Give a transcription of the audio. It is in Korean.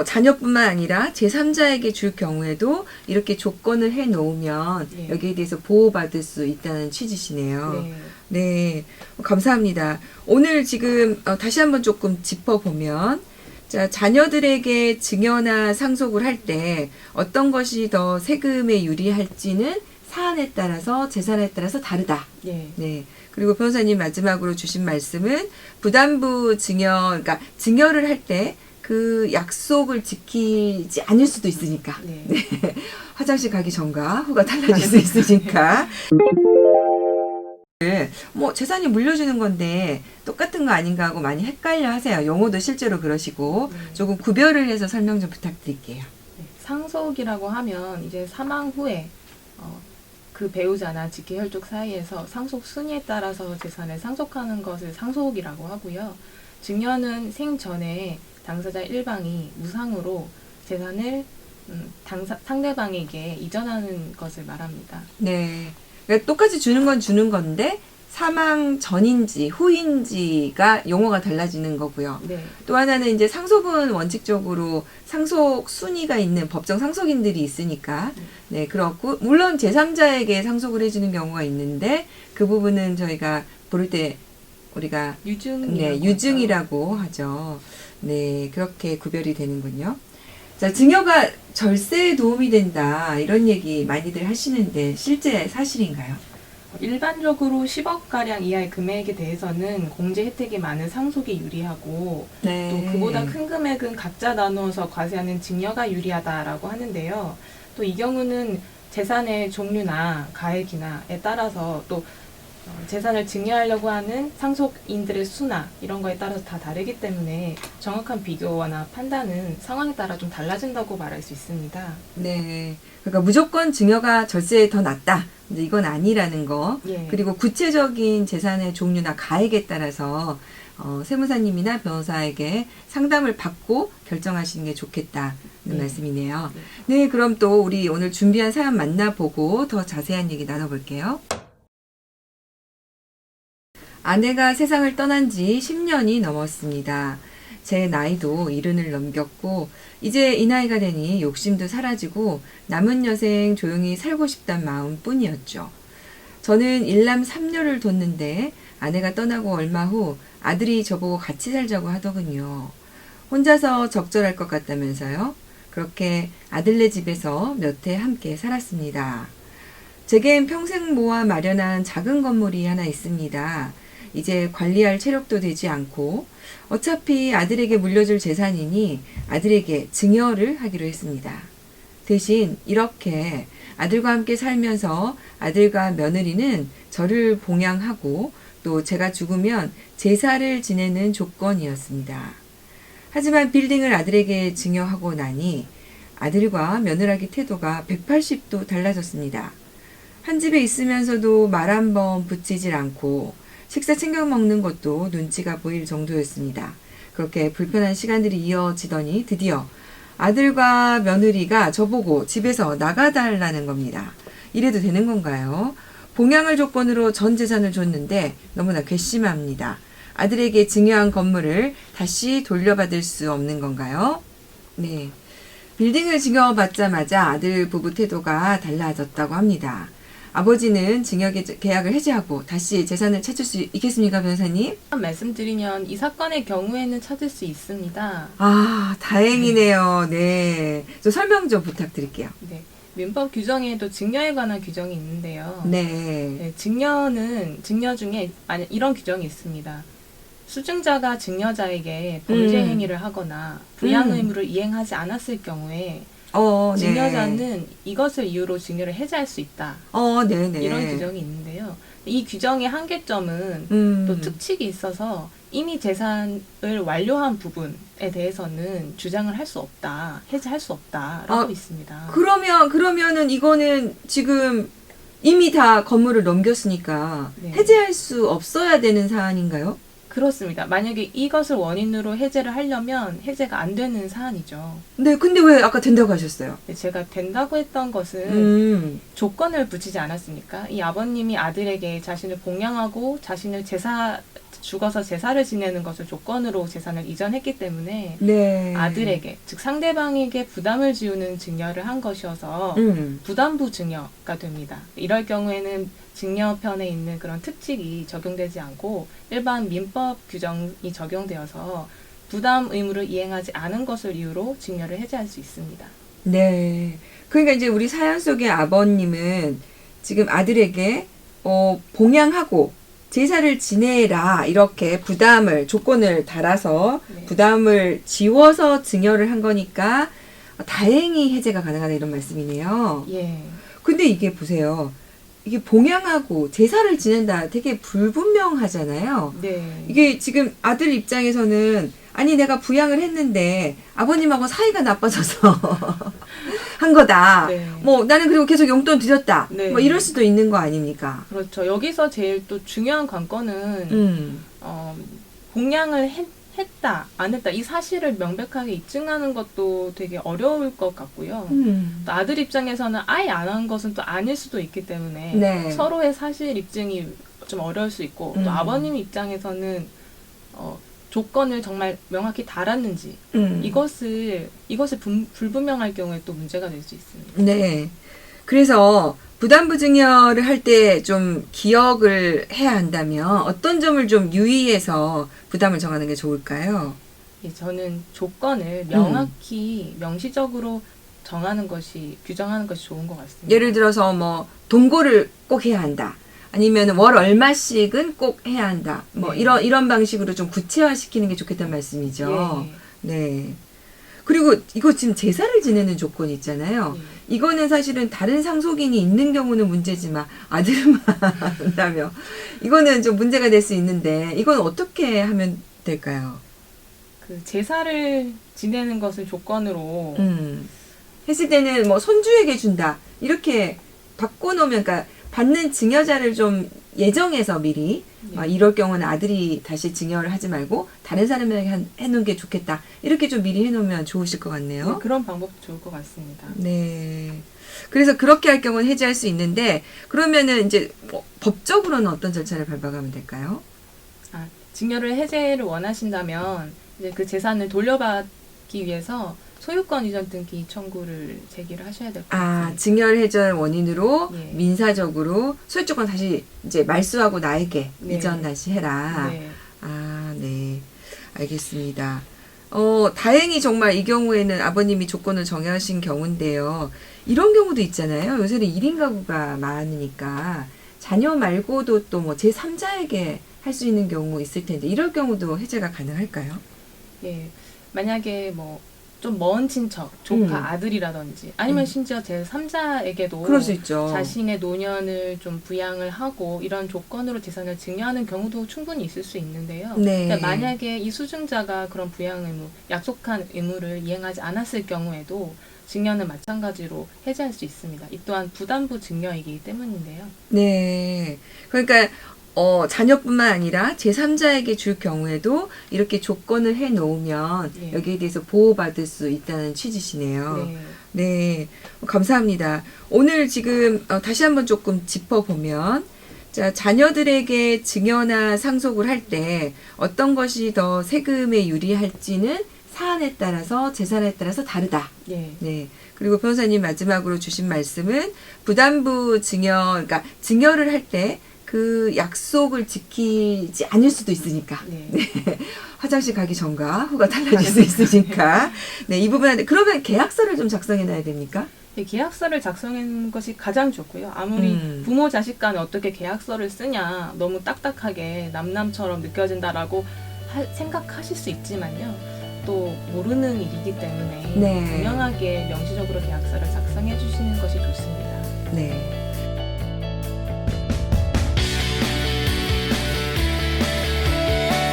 자녀뿐만 아니라 제3자에게 줄 경우에도 이렇게 조건을 해 놓으면 네. 여기에 대해서 보호받을 수 있다는 취지시네요. 네. 네, 감사합니다. 오늘 지금 다시 한번 조금 짚어보면, 자, 자녀들에게 증여나 상속을 할 때 어떤 것이 더 세금에 유리할지는 사안에 따라서, 재산에 따라서 다르다. 네. 네. 그리고 변호사님 마지막으로 주신 말씀은 부담부 증여, 그러니까 증여를 할 때 그 약속을 지키지 않을 수도 있으니까. 네. 네. 화장실 가기 전과 후가 달라질 수 있으니까. 뭐 재산이 물려주는 건데 똑같은 거 아닌가 하고 많이 헷갈려 하세요. 용어도 실제로 그러시고 조금 구별을 해서 설명 좀 부탁드릴게요. 네. 상속이라고 하면 이제 사망 후에 그 배우자나 직계 혈족 사이에서 상속 순위에 따라서 재산을 상속하는 것을 상속이라고 하고요. 증여는 생전에 당사자 일방이 무상으로 재산을 상대방에게 이전하는 것을 말합니다. 네. 그러니까 똑같이 주는 건 주는 건데 사망 전인지 후인지가 용어가 달라지는 거고요. 네. 또 하나는 이제 상속은 원칙적으로 상속 순위가 있는 법정 상속인들이 있으니까 네, 그렇고 물론 제3자에게 상속을 해주는 경우가 있는데 그 부분은 저희가 부를 때 우리가 유증이라고 하죠. 네, 그렇게 구별이 되는군요. 자, 증여가 절세에 도움이 된다 이런 얘기 많이들 하시는데 실제 사실인가요? 일반적으로 10억가량 이하의 금액에 대해서는 공제 혜택이 많은 상속이 유리하고 네. 또 그보다 큰 금액은 각자 나누어서 과세하는 증여가 유리하다라고 하는데요. 또 이 경우는 재산의 종류나 가액이나에 따라서 또 재산을 증여하려고 하는 상속인들의 수나 이런 거에 따라서 다 다르기 때문에 정확한 비교나 판단은 상황에 따라 좀 달라진다고 말할 수 있습니다. 네. 그러니까 무조건 증여가 절세에 더 낫다. 근데 이건 아니라는 거. 예. 그리고 구체적인 재산의 종류나 가액에 따라서 세무사님이나 변호사에게 상담을 받고 결정하시는 게 좋겠다는 말씀이네요. 네, 그럼 또 우리 오늘 준비한 사연 만나보고 더 자세한 얘기 나눠볼게요. 아내가 세상을 떠난 지 10년이 넘었습니다. 제 나이도 70을 넘겼고 이제 이 나이가 되니 욕심도 사라지고 남은 여생 조용히 살고 싶단 마음뿐이었죠. 저는 일남 3녀를 뒀는데 아내가 떠나고 얼마 후 아들이 저보고 같이 살자고 하더군요. 혼자서 적절할 것 같다면서요. 그렇게 아들네 집에서 몇 해 함께 살았습니다. 제겐 평생 모아 마련한 작은 건물이 하나 있습니다. 이제 관리할 체력도 되지 않고 어차피 아들에게 물려줄 재산이니 아들에게 증여를 하기로 했습니다. 대신 이렇게 아들과 함께 살면서 아들과 며느리는 저를 봉양하고 또 제가 죽으면 제사를 지내는 조건이었습니다. 하지만 빌딩을 아들에게 증여하고 나니 아들과 며느라기 태도가 180도 달라졌습니다. 한 집에 있으면서도 말 한 번 붙이질 않고 식사 챙겨 먹는 것도 눈치가 보일 정도였습니다. 그렇게 불편한 시간들이 이어지더니 드디어 아들과 며느리가 저보고 집에서 나가달라는 겁니다. 이래도 되는 건가요? 봉양을 조건으로 전 재산을 줬는데 너무나 괘씸합니다. 아들에게 증여한 건물을 다시 돌려받을 수 없는 건가요? 네. 빌딩을 증여받자마자 아들 부부 태도가 달라졌다고 합니다. 아버지는 증여 계약을 해지하고 다시 재산을 찾을 수 있겠습니까, 변호사님? 말씀드리면 이 사건의 경우에는 찾을 수 있습니다. 아, 다행이네요. 네. 좀 설명 좀 부탁드릴게요. 네. 민법 규정에도 증여에 관한 규정이 있는데요. 네. 증여 중에 이런 규정이 있습니다. 수증자가 증여자에게 범죄 행위를 하거나 부양 의무를 이행하지 않았을 경우에 증여자는 네. 이것을 이유로 증여를 해지할 수 있다. 네네. 이런 규정이 있는데요. 이 규정의 한계점은 또 특칙이 있어서 이미 재산을 완료한 부분에 대해서는 주장을 할 수 없다, 해지할 수 없다라고 있습니다. 그러면은 이거는 지금 이미 다 건물을 넘겼으니까 네. 해지할 수 없어야 되는 사안인가요? 그렇습니다. 만약에 이것을 원인으로 해제를 하려면 해제가 안 되는 사안이죠. 네, 근데 왜 아까 된다고 하셨어요? 근데 제가 된다고 했던 것은 조건을 붙이지 않았습니까? 이 아버님이 아들에게 자신을 봉양하고 자신을 죽어서 제사를 지내는 것을 조건으로 재산을 이전했기 때문에 네. 아들에게, 즉 상대방에게 부담을 지우는 증여를 한 것이어서 부담부 증여가 됩니다. 이럴 경우에는 증여편에 있는 그런 특칙이 적용되지 않고 일반 민법 규정이 적용되어서 부담 의무를 이행하지 않은 것을 이유로 증여를 해제할 수 있습니다. 네. 그러니까 이제 우리 사연 속의 아버님은 지금 아들에게 봉양하고 제사를 지내라 이렇게 조건을 달아서 네. 부담을 지워서 증여를 한 거니까 다행히 해제가 가능하다 이런 말씀이네요. 예. 근데 이게 보세요. 이게 봉양하고 제사를 지낸다 되게 불분명하잖아요. 네. 이게 지금 아들 입장에서는 아니 내가 부양을 했는데 아버님하고 사이가 나빠져서 한 거다. 네. 뭐 나는 그리고 계속 용돈 드렸다. 네. 뭐 이럴 수도 있는 거 아닙니까? 그렇죠. 여기서 제일 또 중요한 관건은 봉양을 했다, 안 했다 이 사실을 명백하게 입증하는 것도 되게 어려울 것 같고요. 또 아들 입장에서는 아예 안 한 것은 또 아닐 수도 있기 때문에 네. 서로의 사실 입증이 좀 어려울 수 있고 또 아버님 입장에서는 조건을 정말 명확히 달았는지 이것을 불분명할 경우에 또 문제가 될 수 있습니다. 네. 그래서 부담부 증여를 할 때 좀 기억을 해야 한다면 어떤 점을 좀 유의해서 부담을 정하는 게 좋을까요? 예, 저는 조건을 명확히 명시적으로 규정하는 것이 좋은 것 같습니다. 예를 들어서 뭐 동거를 꼭 해야 한다. 아니면 월 얼마씩은 꼭 해야 한다. 뭐 네. 이런 방식으로 좀 구체화시키는 게 좋겠다는 말씀이죠. 예. 네. 그리고 이거 지금 제사를 지내는 조건이 있잖아요. 예. 이거는 사실은 다른 상속인이 있는 경우는 문제지만 아들만 한다면 이거는 좀 문제가 될 수 있는데 이건 어떻게 하면 될까요? 그 제사를 지내는 것을 조건으로 했을 때는 뭐 손주에게 준다 이렇게 바꿔놓으면 그러니까 받는 증여자를 좀 예정해서 미리 이럴 경우는 아들이 다시 증여를 하지 말고 다른 사람에게 해놓은 게 좋겠다 이렇게 좀 미리 해놓으면 좋으실 것 같네요. 네, 그런 방법도 좋을 것 같습니다. 네. 그래서 그렇게 할 경우는 해지할 수 있는데 그러면은 이제 뭐 법적으로는 어떤 절차를 밟아가면 될까요? 증여를 해제를 원하신다면 이제 그 재산을 돌려받기 위해서 소유권 이전 등기 청구를 제기를 하셔야 될 것 같습니다. 증여를 해제할 원인으로 예. 민사적으로 소유권 다시 이제 말소하고 나에게 네. 이전 다시 해라. 네. 네. 알겠습니다. 다행히 정말 이 경우에는 아버님이 조건을 정하신 경우인데요. 이런 경우도 있잖아요. 요새는 1인 가구가 많으니까 자녀 말고도 또 뭐 제3자에게 할 수 있는 경우 있을 텐데 이럴 경우도 해제가 가능할까요? 예. 만약에 뭐 좀 먼 친척, 조카, 아들이라든지 아니면 심지어 제3자에게도 그럴 수 있죠. 자신의 노년을 좀 부양을 하고 이런 조건으로 재산을 증여하는 경우도 충분히 있을 수 있는데요. 네. 그러니까 만약에 이 수증자가 그런 부양 의무, 약속한 의무를 이행하지 않았을 경우에도 증여는 마찬가지로 해제할 수 있습니다. 이 또한 부담부 증여이기 때문인데요. 네. 그러니까 자녀뿐만 아니라 제3자에게 줄 경우에도 이렇게 조건을 해 놓으면 예. 여기에 대해서 보호받을 수 있다는 취지시네요. 네. 네. 감사합니다. 오늘 지금 다시 한번 조금 짚어보면 자, 자녀들에게 증여나 상속을 할 때 어떤 것이 더 세금에 유리할지는 사안에 따라서 재산에 따라서 다르다. 예. 네. 그리고 변호사님 마지막으로 주신 말씀은 부담부 그러니까 증여를 할 때 그 약속을 지키지 않을 수도 있으니까. 네. 네. 화장실 가기 전과 후가 달라질 수 있으니까. 네, 이 부분한테 그러면 계약서를 좀 작성해 놔야 됩니까? 네, 계약서를 작성하는 것이 가장 좋고요. 아무리 부모 자식 간에 어떻게 계약서를 쓰냐 너무 딱딱하게 남남처럼 느껴진다라고 생각하실 수 있지만요. 또 모르는 일이기 때문에 네. 분명하게 명시적으로 계약서를 작성해 주시는 것이 좋습니다. 네.